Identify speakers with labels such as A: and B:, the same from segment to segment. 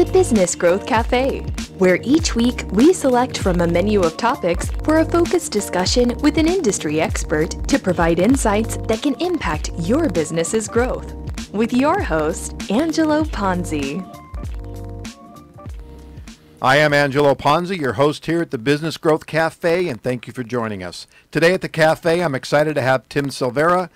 A: the Business Growth Cafe, where each week we select from a menu of topics for a focused discussion with an industry expert to provide insights that can impact your business's growth. With your host, Angelo Ponzi.
B: I am Angelo Ponzi, your host here at the Business Growth Cafe, and thank you for joining us. Today at the cafe, I'm excited to have Tim Slivera,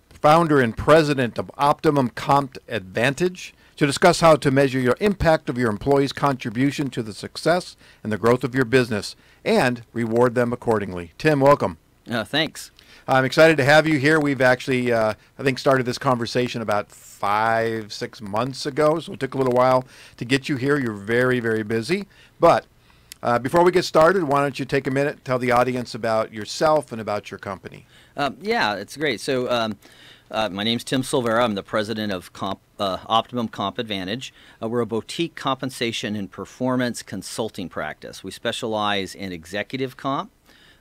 B: founder and president of Optimum Comp Advantage, to discuss how to measure your impact of your employees' contribution to the success and the growth of your business and reward them accordingly. Tim, welcome.
C: Thanks.
B: I'm excited to have you here. We've actually, I think, started this conversation about 5-6 months ago, so it took a little while to get you here. You're very, very busy. But before we get started, why don't you take a minute, tell the audience about yourself and about your company.
C: Yeah, it's great. So my name's Tim Slivera. I'm the president of Optimum Comp Advantage. We're a boutique compensation and performance consulting practice. We specialize in executive comp,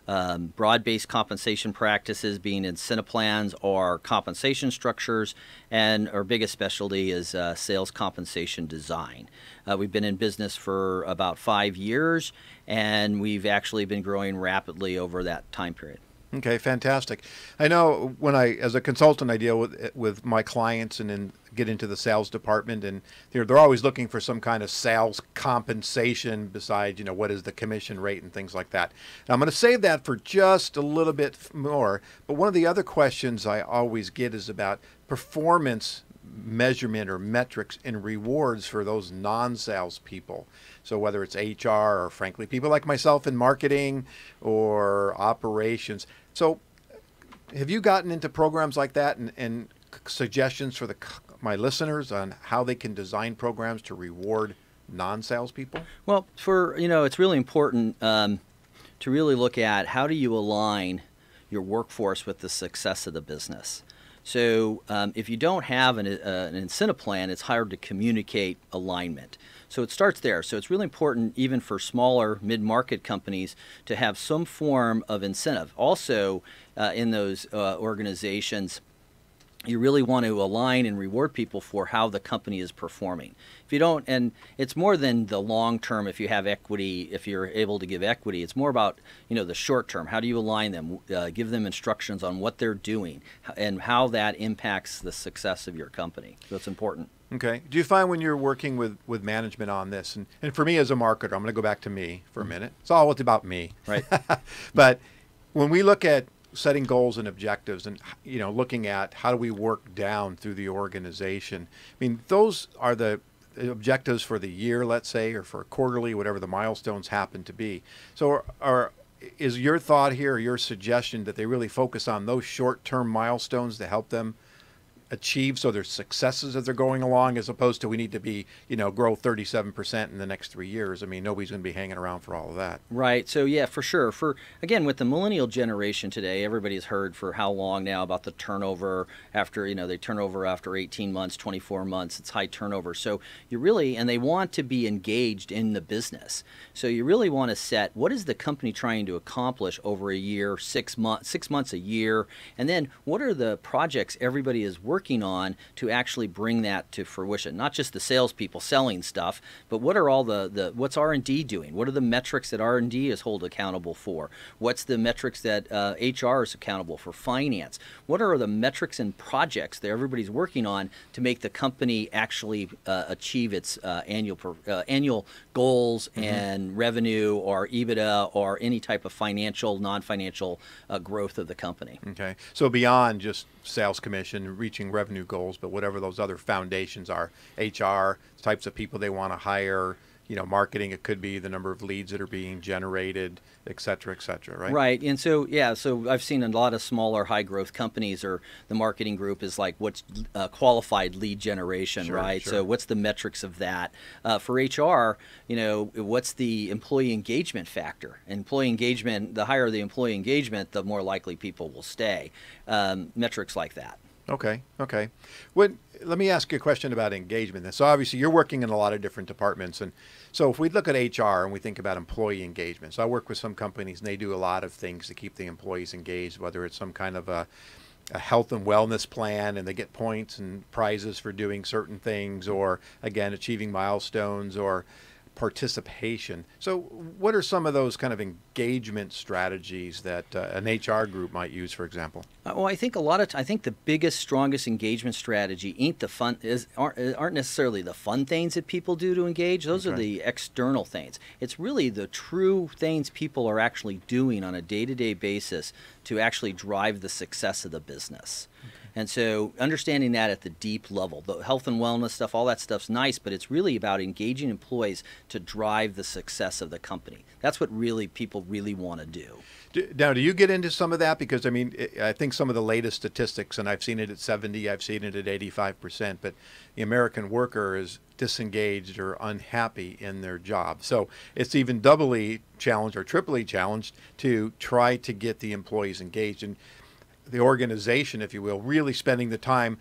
C: broad-based compensation practices being incentive plans or compensation structures, and our biggest specialty is sales compensation design. We've been in business for about 5 years, and we've actually been growing rapidly over that time period.
B: Okay, fantastic. I know when as a consultant, I deal with my clients and then get into the sales department, and they're always looking for some kind of sales compensation besides, what is the commission rate and things like that. Now, I'm going to save that for just a little bit more, but one of the other questions I always get is about performance measurement or metrics and rewards for those non-sales people. So whether it's HR or frankly people like myself in marketing or operations. So have you gotten into programs like that and suggestions for my listeners on how they can design programs to reward non-sales people?
C: Well, it's really important to really look at how do you align your workforce with the success of the business. So if you don't have an incentive plan, it's hard to communicate alignment. So it starts there. So it's really important even for smaller mid-market companies to have some form of incentive. Also in those organizations, you really want to align and reward people for how the company is performing. If you don't, and it's more than the long term, if you have equity, if you're able to give equity, it's more about, the short term. How do you align them, give them instructions on what they're doing and how that impacts the success of your company. So it's important.
B: Okay. Do you find when you're working with management on this, and for me as a marketer, I'm going to go back to me for a minute. It's all about me.
C: Right.
B: But when we look at setting goals and objectives and, looking at how do we work down through the organization, I mean, those are the objectives for the year, let's say, or for quarterly, whatever the milestones happen to be. So is your thought here, or your suggestion that they really focus on those short-term milestones to help them achieve so there's successes as they're going along, as opposed to we need to be, grow 37% in the next 3 years? I mean, nobody's going to be hanging around for all of that.
C: Right. So yeah, for sure. Again, with the millennial generation today, everybody's heard for how long now about the turnover after, they turn over after 18 months, 24 months, it's high turnover. So and they want to be engaged in the business. So you really want to set, what is the company trying to accomplish over a year, 6 months a year, and then what are the projects everybody is working on to actually bring that to fruition? Not just the salespeople selling stuff, but what are all what's R&D doing? What are the metrics that R&D is held accountable for? What's the metrics that HR is accountable for? Finance? What are the metrics and projects that everybody's working on to make the company actually achieve its annual goals and revenue or EBITDA or any type of financial, non-financial growth of the company?
B: Okay. So beyond just sales commission, reaching revenue goals, but whatever those other foundations are, HR, types of people they want to hire, marketing, it could be the number of leads that are being generated, et cetera, right?
C: Right. And so, so I've seen a lot of smaller high growth companies, or the marketing group is like, what's qualified lead generation, right? Sure. So what's the metrics of that? For HR, what's the employee engagement factor? Employee engagement, the higher the employee engagement, the more likely people will stay. Metrics like that.
B: Okay. Let me ask you a question about engagement. So obviously you're working in a lot of different departments, and so if we look at HR and we think about employee engagement, so I work with some companies and they do a lot of things to keep the employees engaged, whether it's some kind of a a health and wellness plan, and they get points and prizes for doing certain things, or again, achieving milestones or participation. So what are some of those kind of engagement strategies that an HR group might use, for example?
C: Well, I think I think the biggest, strongest engagement strategy aren't necessarily the fun things that people do to engage. Those are the external things. It's really the true things people are actually doing on a day-to-day basis to actually drive the success of the business. And so understanding that at the deep level, the health and wellness stuff, all that stuff's nice, but it's really about engaging employees to drive the success of the company. That's what really people really want to do.
B: Now, do you get into some of that? Because, I mean, I think some of the latest statistics, and I've seen it at 70, I've seen it at 85%, but the American worker is disengaged or unhappy in their job. So it's even doubly challenged or triply challenged to try to get the employees engaged. And the organization, if you will, really spending the time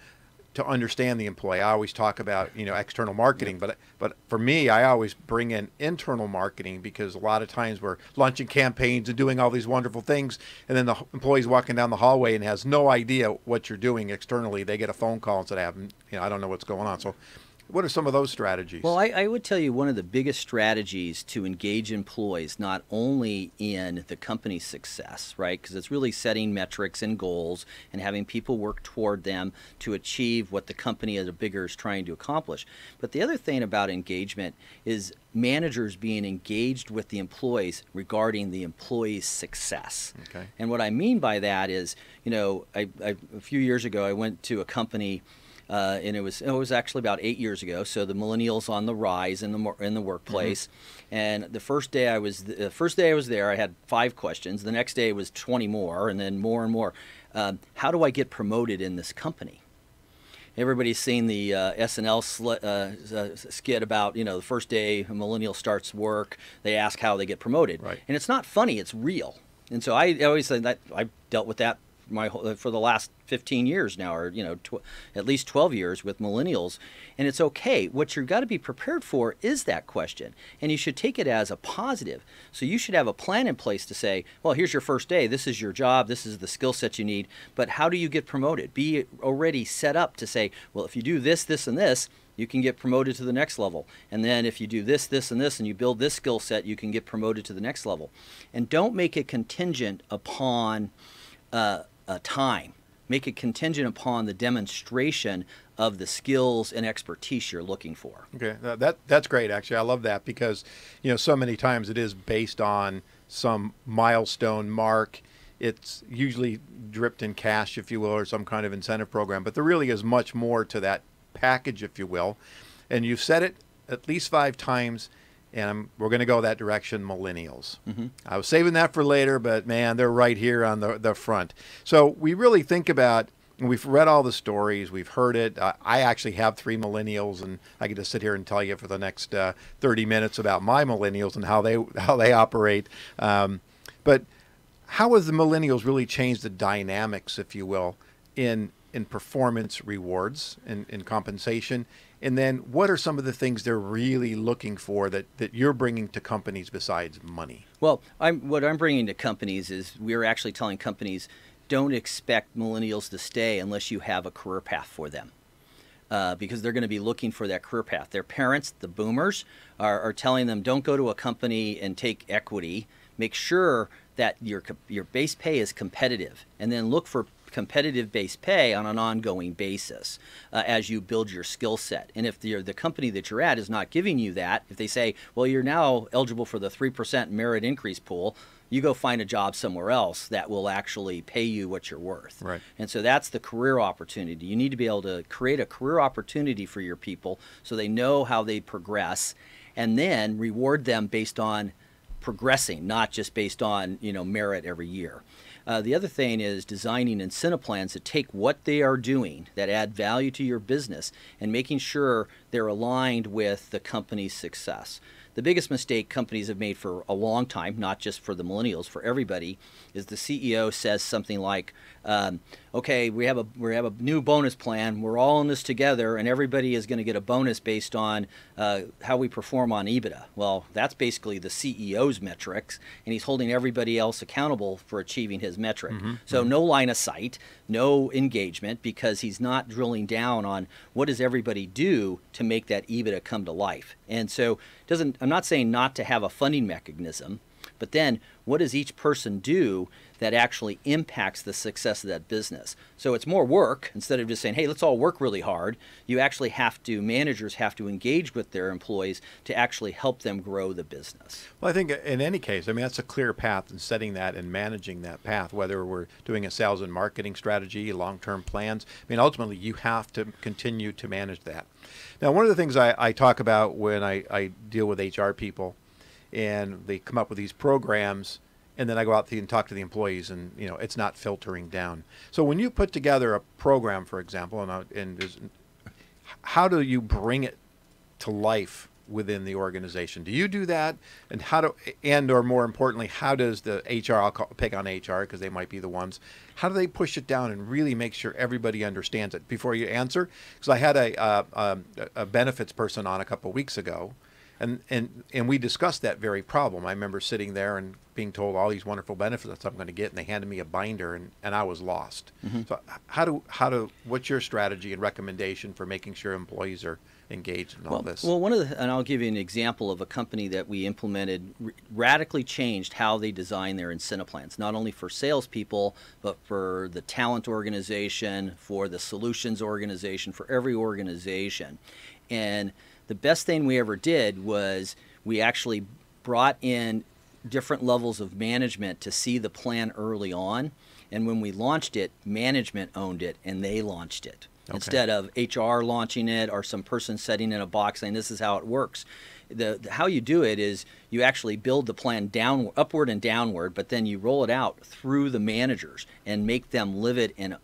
B: to understand the employee. I always talk about, external marketing, but for me, I always bring in internal marketing, because a lot of times we're launching campaigns and doing all these wonderful things, and then the employee's walking down the hallway and has no idea what you're doing externally. They get a phone call and say, I don't know what's going on. So what are some of those strategies?
C: Well, I would tell you one of the biggest strategies to engage employees, not only in the company's success, right? Because it's really setting metrics and goals and having people work toward them to achieve what the company as a bigger is trying to accomplish. But the other thing about engagement is managers being engaged with the employees regarding the employees' success.
B: Okay.
C: And what I mean by that is, a few years ago, I went to a company. And it was actually about 8 years ago. So the millennials on the rise in the workplace. And the first day I was there, I had 5 questions. The next day was 20 more, and then more and more. How do I get promoted in this company? Everybody's seen the SNL skit about, the first day a millennial starts work, they ask how they get promoted.
B: Right.
C: And it's not funny, it's real. And so I always say that I've dealt with that for the last 15 years now, or at least 12 years with millennials, and it's okay. What you've got to be prepared for is that question, and you should take it as a positive. So you should have a plan in place to say, well, here's your first day, this is your job, this is the skill set you need, but how do you get promoted? Be already set up to say, well, if you do this, this, and this, you can get promoted to the next level. And then if you do this, this, and this, and you build this skill set, you can get promoted to the next level. And don't make it contingent upon time. Make it contingent upon the demonstration of the skills and expertise you're looking for.
B: Okay, that's great. Actually, I love that, because so many times it is based on some milestone mark. It's usually dripped in cash, if you will, or some kind of incentive program. But there really is much more to that package, if you will. And you've said it at least 5 times. And we're going to go that direction, millennials. I was saving that for later, but man, they're right here on the front. So we really think about, and we've read all the stories, we've heard it. I actually have 3 millennials, and I could just sit here and tell you for the next 30 minutes about my millennials and how they operate. But how have the millennials really changed the dynamics, if you will, in performance rewards and in compensation? And then what are some of the things they're really looking for that you're bringing to companies besides money?
C: Well, what I'm bringing to companies is we're actually telling companies, don't expect millennials to stay unless you have a career path for them. Because they're going to be looking for that career path. Their parents, the boomers, are telling them, don't go to a company and take equity. Make sure that your base pay is competitive, and then look for competitive base pay on an ongoing basis as you build your skill set. And if the company that you're at is not giving you that, if they say, well, you're now eligible for the 3% merit increase pool, you go find a job somewhere else that will actually pay you what you're worth.
B: Right.
C: And so that's the career opportunity. You need to be able to create a career opportunity for your people so they know how they progress, and then reward them based on progressing, not just based on merit every year. The other thing is designing incentive plans that take what they are doing that add value to your business and making sure they're aligned with the company's success. The biggest mistake companies have made for a long time, not just for the millennials, for everybody, is the CEO says something like, okay, we have a new bonus plan. We're all in this together, and everybody is going to get a bonus based on how we perform on EBITDA. Well, that's basically the CEO's metrics, and he's holding everybody else accountable for achieving his metric. So no line of sight, no engagement, because he's not drilling down on what does everybody do to make that EBITDA come to life. And so I'm not saying not to have a funding mechanism, but then what does each person do that actually impacts the success of that business? So it's more work. Instead of just saying, hey, let's all work really hard, you actually managers have to engage with their employees to actually help them grow the business.
B: Well, I think in any case, I mean, that's a clear path, and setting that and managing that path, whether we're doing a sales and marketing strategy, long-term plans. I mean, ultimately, you have to continue to manage that. Now, one of the things I talk about when I deal with HR people, and they come up with these programs, and then I go out and talk to the employees, and it's not filtering down. So when you put together a program, for example, how do you bring it to life within the organization? Do you do that? And or more importantly, how does the HR, pick on HR because they might be the ones, how do they push it down and really make sure everybody understands it? Before you answer, because I had a benefits person on a couple of weeks ago, and we discussed that very problem. I remember sitting there and being told all these wonderful benefits that I'm going to get, and they handed me a binder, and I was lost. So what's your strategy and recommendation for making sure employees are engaged in all this?
C: Well, and I'll give you an example of a company that we implemented, radically changed how they design their incentive plans, not only for salespeople, but for the talent organization, for the solutions organization, for every organization. And the best thing we ever did was we actually brought in different levels of management to see the plan early on. And when we launched it, management owned it and they launched it. Okay. Instead of HR launching it or some person sitting in a box saying this is how it works. How you do it is you actually build the plan upward and downward, but then you roll it out through the managers and make them live it. And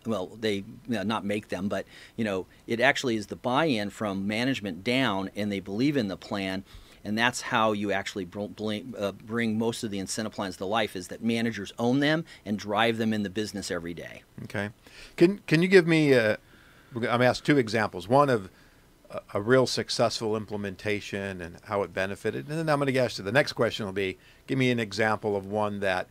C: not make them, but it actually is the buy-in from management down, and they believe in the plan. And that's how you actually bring most of the incentive plans to life, is that managers own them and drive them in the business every day.
B: Okay. Can you give me, I'm asked two examples, one of a real successful implementation and how it benefited, and then I'm going to guess the next question will be, give me an example of one that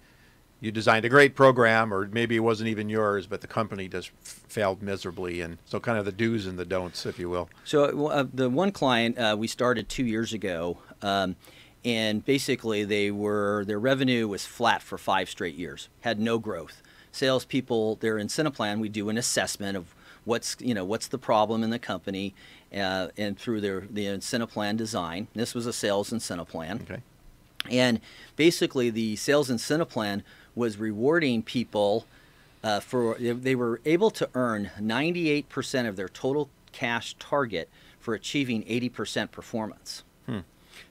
B: you designed a great program, or maybe it wasn't even yours, but the company just failed miserably, and so kind of the do's and the don'ts, if you will.
C: So the one client we started 2 years ago, and basically their revenue was flat for 5 straight years, had no growth. Salespeople, their incentive plan, we do an assessment of what's the problem in the company, and through the incentive plan design. This was a sales incentive plan.
B: Okay.
C: And basically the sales incentive plan was rewarding people they were able to earn 98% of their total cash target for achieving 80% performance.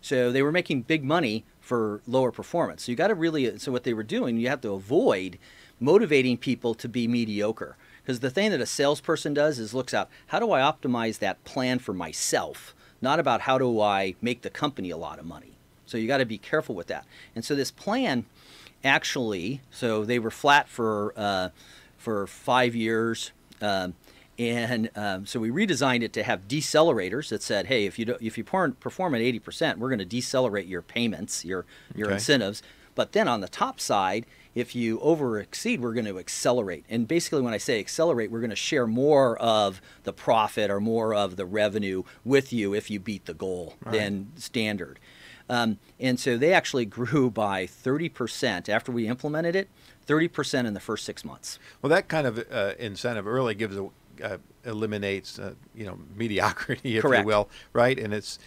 C: So they were making big money for lower performance. So you got to so what they were doing, you have to avoid motivating people to be mediocre. Because the thing that a salesperson does is looks out, how do I optimize that plan for myself? Not about how do I make the company a lot of money. So you got to be careful with that. And so this plan actually, so they were flat for 5 years. So we redesigned it to have decelerators that said, hey, if you perform at 80%, we're going to decelerate your payments, your incentives. But then on the top side, if you over-exceed, we're going to accelerate. And basically when I say accelerate, we're going to share more of the profit or more of the revenue with you if you beat the goal than standard. And so they actually grew by 30% after we implemented it, 30% in the first 6 months.
B: Well, that kind of incentive really eliminates mediocrity, if
C: Correct.
B: you will, right? And it's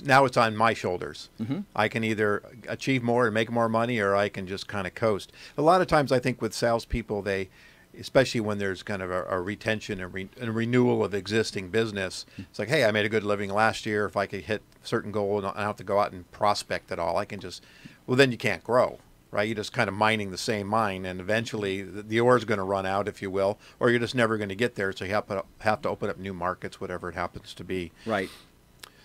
B: now it's on my shoulders. I can either achieve more and make more money, or I can just kind of coast. A lot of times, I think with salespeople, especially when there's kind of a retention and renewal of existing business, it's like, hey, I made a good living last year. If I could hit a certain goal and I don't have to go out and prospect at all, I can just, well, then you can't grow. Right, you're just kind of mining the same mine, and eventually the ore is going to run out, if you will, or you're just never going to get there. So you have to open up new markets, whatever it happens to be.
C: Right.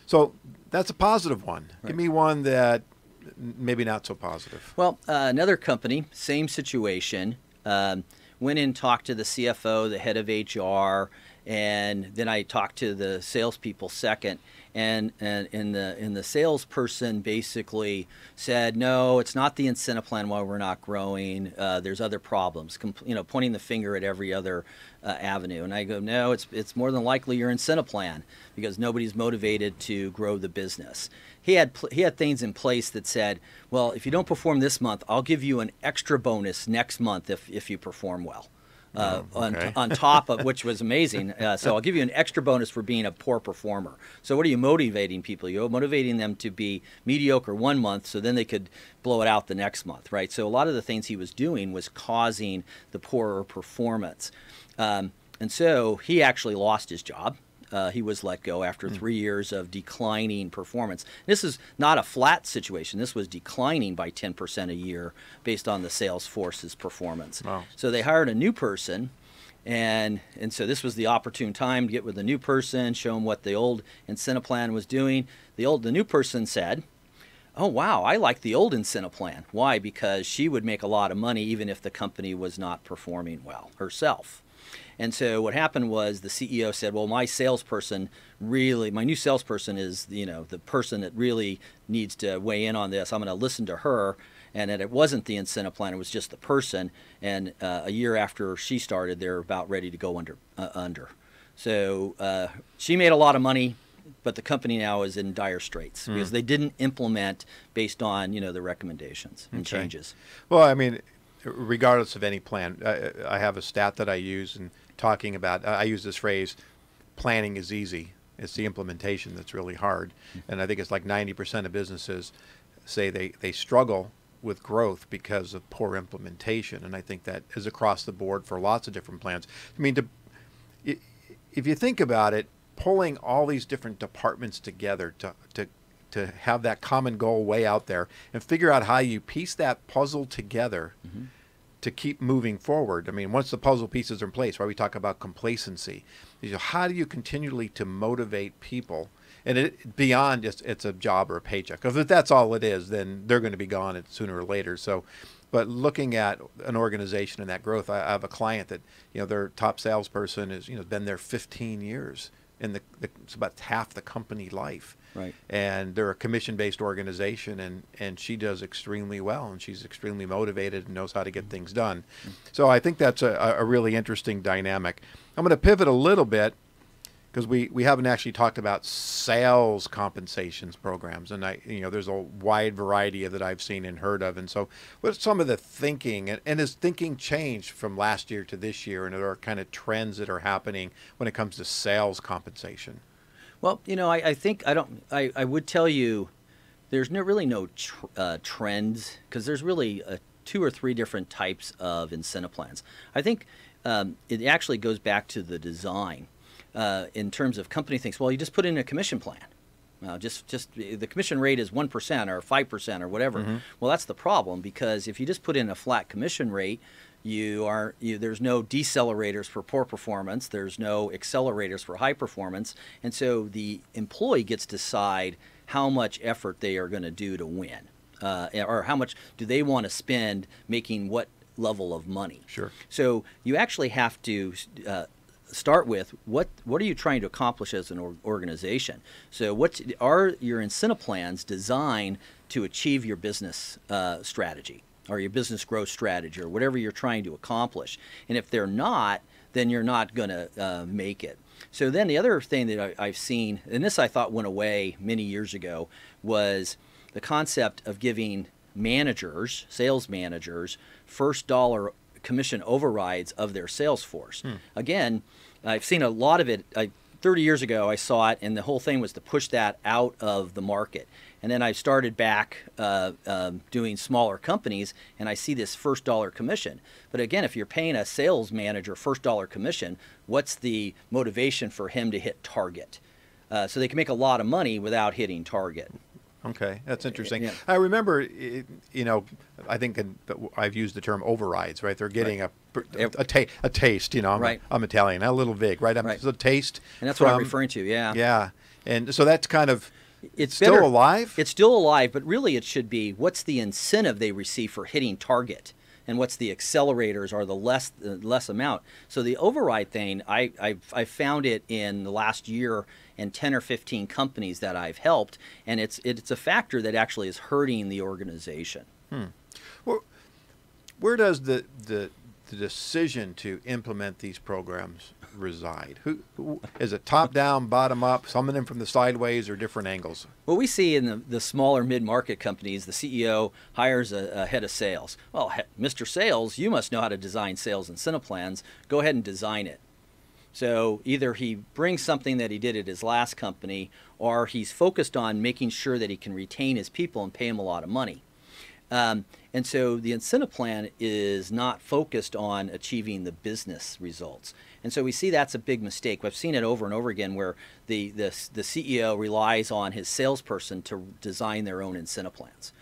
B: So that's a positive one. Give me one that maybe not so positive.
C: Well, another company, same situation. Went in, talked to the CFO, the head of HR, and then I talked to the salespeople second. And the salesperson basically said, no, it's not the incentive plan why we're not growing. There's other problems, pointing the finger at every other avenue. And I go, no, it's more than likely your incentive plan, because nobody's motivated to grow the business. He had things in place that said, well, if you don't perform this month, I'll give you an extra bonus next month if you perform well.
B: Okay.
C: on top of, which was amazing. So I'll give you an extra bonus for being a poor performer. So what are you motivating people? You're motivating them to be mediocre one month so then they could blow it out the next month, right? So a lot of the things he was doing was causing the poorer performance. And so he actually lost his job. He was let go after 3 years of declining performance. This is not a flat situation. This was declining by 10% a year based on the sales force's performance.
B: Wow.
C: So they hired a new person, and so this was the opportune time to get with the new person, show them what the old incentive plan was doing. The new person said, oh, wow, I like the old incentive plan. Why? Because she would make a lot of money even if the company was not performing well herself. And so what happened was the CEO said, well, my new salesperson is, the person that really needs to weigh in on this. I'm going to listen to her. And that it wasn't the incentive plan, it was just the person. And a year after she started, they're about ready to go under. So she made a lot of money, but the company now is in dire straits because they didn't implement based on, the recommendations and changes.
B: Well, I mean, regardless of any plan, I have a stat that I use in talking about, I use this phrase, planning is easy. It's the implementation that's really hard. And I think it's like 90% of businesses say they struggle with growth because of poor implementation. And I think that is across the board for lots of different plans. I mean, if you think about it, pulling all these different departments together to have that common goal way out there and figure out how you piece that puzzle together to keep moving forward. I mean, once the puzzle pieces are in place, right, we talk about complacency. How do you continually to motivate people? And beyond just it's a job or a paycheck. Because if that's all it is, then they're going to be gone sooner or later. So, but looking at an organization and that growth, I have a client that, their top salesperson is, been there 15 years. And it's about half the company life.
C: Right.
B: And they're a commission-based organization, and she does extremely well, and she's extremely motivated and knows how to get things done. So I think that's a really interesting dynamic. I'm going to pivot a little bit because we haven't actually talked about sales compensations programs, and there's a wide variety that I've seen and heard of. And so what's some of the thinking, and has thinking changed from last year to this year, and there are kind of trends that are happening when it comes to sales compensation?
C: Well, I would tell you there's really no trends, because there's really 2 or 3 different types of incentive plans. I think it actually goes back to the design. In terms of company thinks, well, you just put in a commission plan. Just the commission rate is 1% or 5% or whatever. Well, that's the problem, because if you just put in a flat commission rate, there's no decelerators for poor performance, there's no accelerators for high performance, and so the employee gets to decide how much effort they are going to do to win, or how much do they want to spend making what level of money.
B: Sure.
C: So you actually have to start with what are you trying to accomplish as an organization. So are your incentive plans designed to achieve your business strategy or your business growth strategy or whatever you're trying to accomplish? And if they're not, then you're not going to make it. So then the other thing that I've seen, and this I thought went away many years ago, was the concept of giving managers, sales managers, first dollar commission overrides of their sales force. Again, I've seen a lot of it. 30 years ago, I saw it, and the whole thing was to push that out of the market. And then I started back doing smaller companies, and I see this first dollar commission. But again, if you're paying a sales manager first dollar commission, what's the motivation for him to hit target? So they can make a lot of money without hitting target.
B: Okay, that's interesting.
C: Yeah.
B: I remember, I think I've used the term overrides, right? They're getting a taste, I'm Italian, a little vague, right?
C: Right.
B: It's a taste.
C: And that's what I'm referring to, yeah.
B: Yeah, and so that's kind of
C: It's
B: still
C: better.
B: alive?
C: It's still alive, but really it should be what's the incentive they receive for hitting target, and what's the accelerators or the less amount. So the override thing, I found it in the last year in 10 or 15 companies that I've helped, and it's a factor that actually is hurting the organization.
B: Well, where does the decision to implement these programs reside? Who is it? Top down, bottom up, some of them from the sideways, or different angles?
C: What we see in the smaller mid-market companies, the CEO hires a head of sales. Well, Mr. Sales, you must know how to design sales incentive plans. Go ahead and design it. So either he brings something that he did at his last company, or he's focused on making sure that he can retain his people and pay them a lot of money. And so the incentive plan is not focused on achieving the business results. And so we see that's a big mistake. I've seen it over and over again where the CEO relies on his salesperson to design their own incentive plans.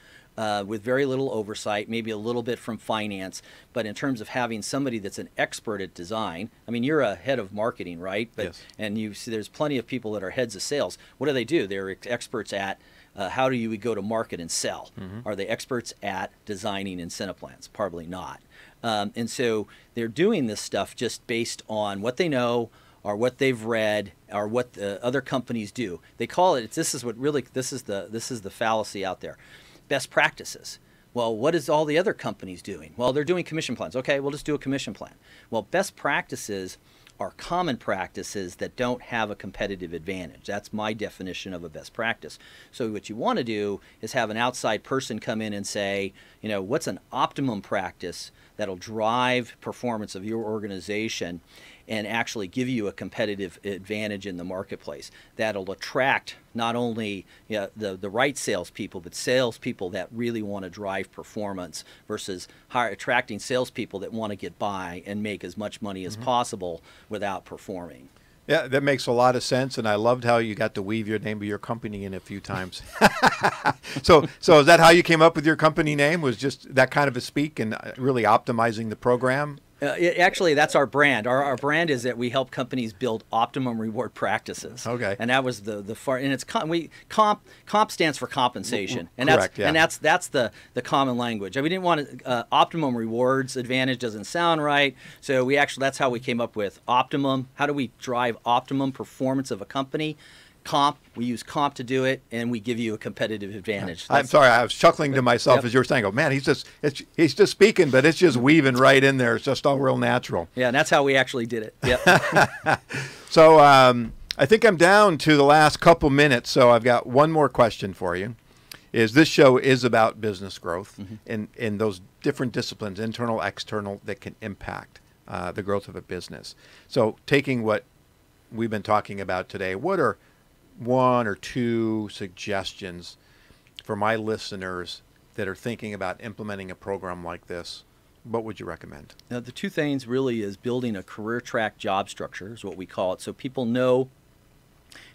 C: With very little oversight, maybe a little bit from finance, but in terms of having somebody that's an expert at design, I mean, you're a head of marketing, right? But,
B: yes.
C: And you see there's plenty of people that are heads of sales. What do? They're experts at how do you go to market and sell? Are they experts at designing incentive plans? Probably not. And so they're doing this stuff just based on what they know, or what they've read, or what the other companies do. They call it. This is the fallacy out there. Best practices. Well, what is all the other companies doing? Well, they're doing commission plans. Okay, we'll just do a commission plan. Well, best practices are common practices that don't have a competitive advantage. That's my definition of a best practice. So what you want to do is have an outside person come in and say, what's an optimum practice that'll drive performance of your organization and actually give you a competitive advantage in the marketplace that'll attract not only the right salespeople, but salespeople that really want to drive performance versus attracting salespeople that want to get by and make as much money as possible without performing.
B: Yeah, that makes a lot of sense, and I loved how you got to weave your name of your company in a few times. So is that how you came up with your company name? Was just that kind of a speak and really optimizing the program?
C: Actually, that's our brand. Our brand is that we help companies build optimum reward practices.
B: Okay.
C: And that was the far, and it's comp stands for compensation, and
B: correct,
C: that's the common language. We didn't want optimum rewards advantage doesn't sound right, so that's how we came up with optimum. How do we drive optimum performance of a company? Comp, we use comp to do it, and we give you a competitive advantage.
B: I'm sorry, I was chuckling to myself as you were saying, "Oh man, he's just speaking, but it's just weaving right in there. It's just all real natural."
C: Yeah, and that's how we actually did it. Yep.
B: So I think I'm down to the last couple minutes, so I've got one more question for you. This show is about business growth in those different disciplines, internal, external, that can impact the growth of a business. So taking what we've been talking about today, what are one or two suggestions for my listeners that are thinking about implementing a program like this? What would you recommend?
C: Now, the two things really is building a career track job structure is what we call it, so people know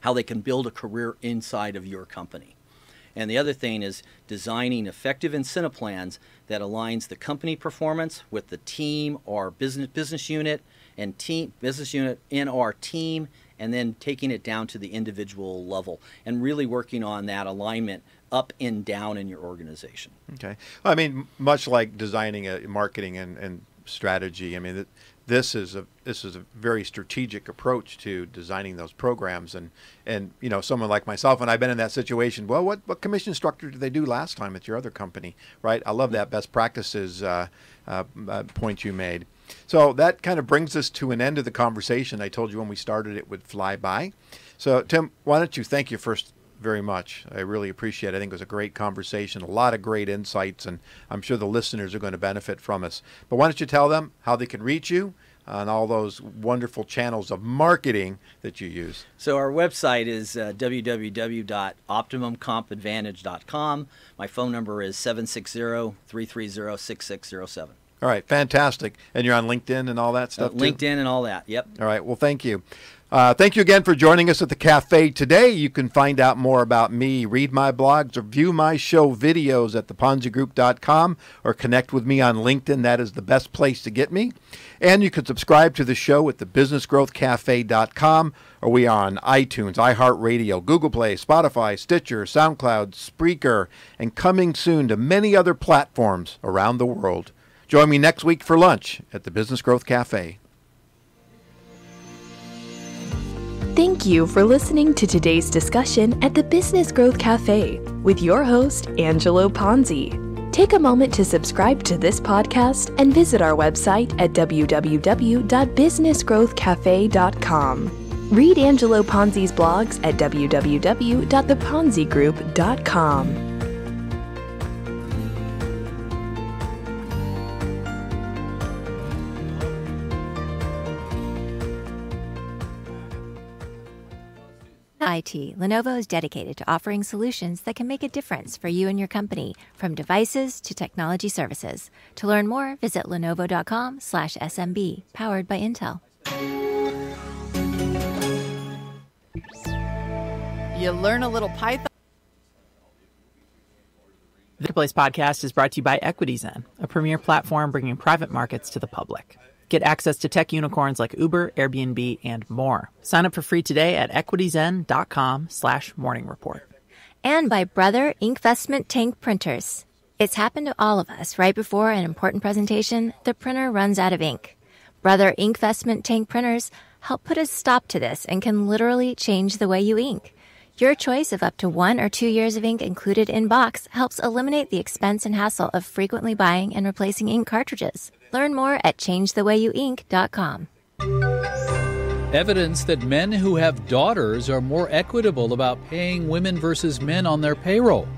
C: how they can build a career inside of your company. And the other thing is designing effective incentive plans that aligns the company performance with the team or business unit and business unit in our team, and then taking it down to the individual level and really working on that alignment up and down in your organization.
B: Okay. I mean, much like designing a marketing and strategy, I mean, this is a very strategic approach to designing those programs. And someone like myself, and I've been in that situation, well, what commission structure did they do last time at your other company, right? I love that best practices point you made. So that kind of brings us to an end of the conversation. I told you when we started it would fly by. So Tim, why don't you thank you first very much. I really appreciate it. I think it was a great conversation, a lot of great insights, and I'm sure the listeners are going to benefit from us. But why don't you tell them how they can reach you on all those wonderful channels of marketing that you use?
C: So our website is www.optimumcompadvantage.com. My phone number is 760-330-6607.
B: All right, fantastic. And you're on LinkedIn and all that stuff too?
C: LinkedIn and all that, yep.
B: All right, well, thank you. Thank you again for joining us at the cafe today. You can find out more about me, read my blogs, or view my show videos at theponzigroup.com or connect with me on LinkedIn. That is the best place to get me. And you can subscribe to the show at thebusinessgrowthcafe.com, or we are on iTunes, iHeartRadio, Google Play, Spotify, Stitcher, SoundCloud, Spreaker, and coming soon to many other platforms around the world. Join me next week for lunch at the Business Growth Cafe.
A: Thank you for listening to today's discussion at the Business Growth Cafe with your host, Angelo Ponzi. Take a moment to subscribe to this podcast and visit our website at www.businessgrowthcafe.com. Read Angelo Ponzi's blogs at www.theponzigroup.com.
D: IT, Lenovo is dedicated to offering solutions that can make a difference for you and your company, from devices to technology services. To learn more, visit lenovo.com/SMB, powered by Intel.
E: You learn a little Python.
F: The Marketplace podcast is brought to you by EquityZen, a premier platform bringing private markets to the public. Get access to tech unicorns like Uber, Airbnb, and more. Sign up for free today at equityzen.com/morning report.
D: And by Brother Inkvestment Tank Printers. It's happened to all of us. Right before an important presentation, the printer runs out of ink. Brother Inkvestment Tank Printers help put a stop to this and can literally change the way you ink. Your choice of up to 1 or 2 years of ink included in box helps eliminate the expense and hassle of frequently buying and replacing ink cartridges. Learn more at changethewayouink.com.
G: Evidence that men who have daughters are more equitable about paying women versus men on their payroll.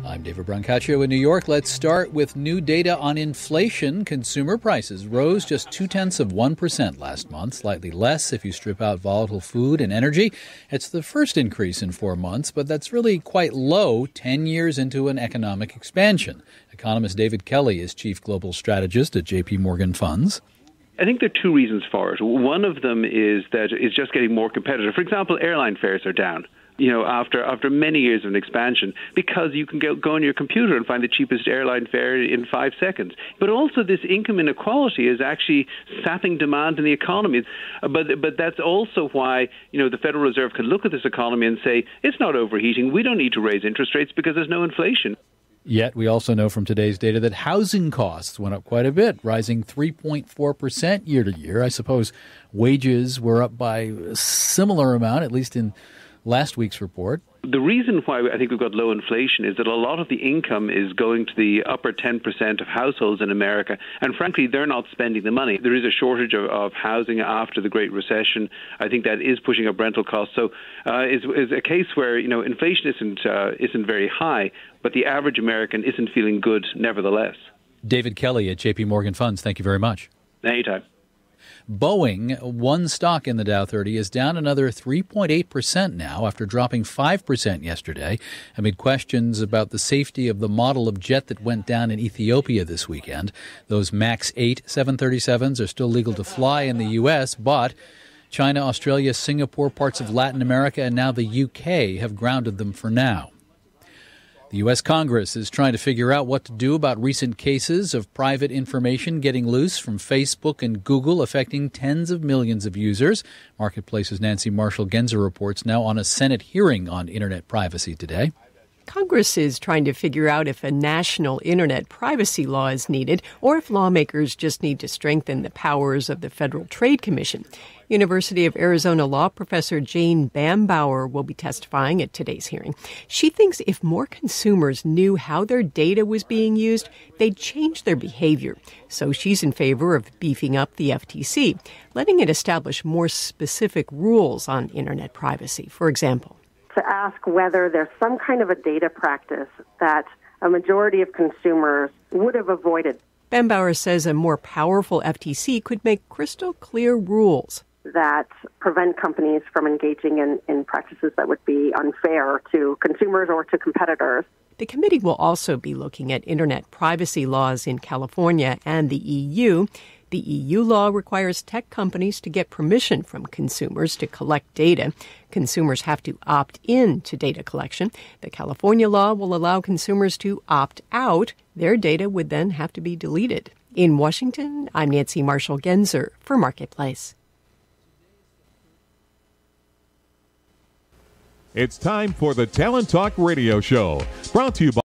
G: I'm David Brancaccio in New York. Let's start with new data on inflation. Consumer prices rose just 0.2% last month, slightly less if you strip out volatile food and energy. It's the first increase in 4 months, but that's really quite low 10 years into an economic expansion. Economist David Kelly is chief global strategist at JP Morgan Funds.
H: I think there are two reasons for it. One of them is that it's just getting more competitive. For example, airline fares are down. After many years of an expansion, because you can go on your computer and find the cheapest airline fare in 5 seconds. But also this income inequality is actually sapping demand in the economy. But that's also why, the Federal Reserve can look at this economy and say, it's not overheating. We don't need to raise interest rates because there's no inflation.
G: Yet we also know from today's data that housing costs went up quite a bit, rising 3.4% year to year. I suppose wages were up by a similar amount, at least in last week's report.
H: The reason why I think we've got low inflation is that a lot of the income is going to the upper 10% of households in America, and frankly, they're not spending the money. There is a shortage of housing after the Great Recession. I think that is pushing up rental costs. So it's a case where inflation isn't very high, but the average American isn't feeling good nevertheless.
G: David Kelly at JP Morgan Funds, thank you very much.
H: Anytime.
G: Boeing, one stock in the Dow 30, is down another 3.8% now after dropping 5% yesterday amid questions about the safety of the model of jet that went down in Ethiopia this weekend. Those MAX 8 737s are still legal to fly in the U.S., but China, Australia, Singapore, parts of Latin America, and now the U.K. have grounded them for now. The U.S. Congress is trying to figure out what to do about recent cases of private information getting loose from Facebook and Google, affecting tens of millions of users. Marketplace's Nancy Marshall-Genzer reports now on a Senate hearing on internet privacy today.
E: Congress is trying to figure out if a national internet privacy law is needed or if lawmakers just need to strengthen the powers of the Federal Trade Commission. University of Arizona law professor Jane Bambauer will be testifying at today's hearing. She thinks if more consumers knew how their data was being used, they'd change their behavior. So she's in favor of beefing up the FTC, letting it establish more specific rules on internet privacy. For example,
I: to ask whether there's some kind of a data practice that a majority of consumers would have avoided.
E: Bambauer says a more powerful FTC could make crystal clear rules
I: that prevent companies from engaging in practices that would be unfair to consumers or to competitors.
E: The committee will also be looking at internet privacy laws in California and the EU. The EU law requires tech companies to get permission from consumers to collect data. Consumers have to opt in to data collection. The California law will allow consumers to opt out. Their data would then have to be deleted. In Washington, I'm Nancy Marshall-Genzer for Marketplace.
J: It's time for the Talent Talk Radio Show, brought to you by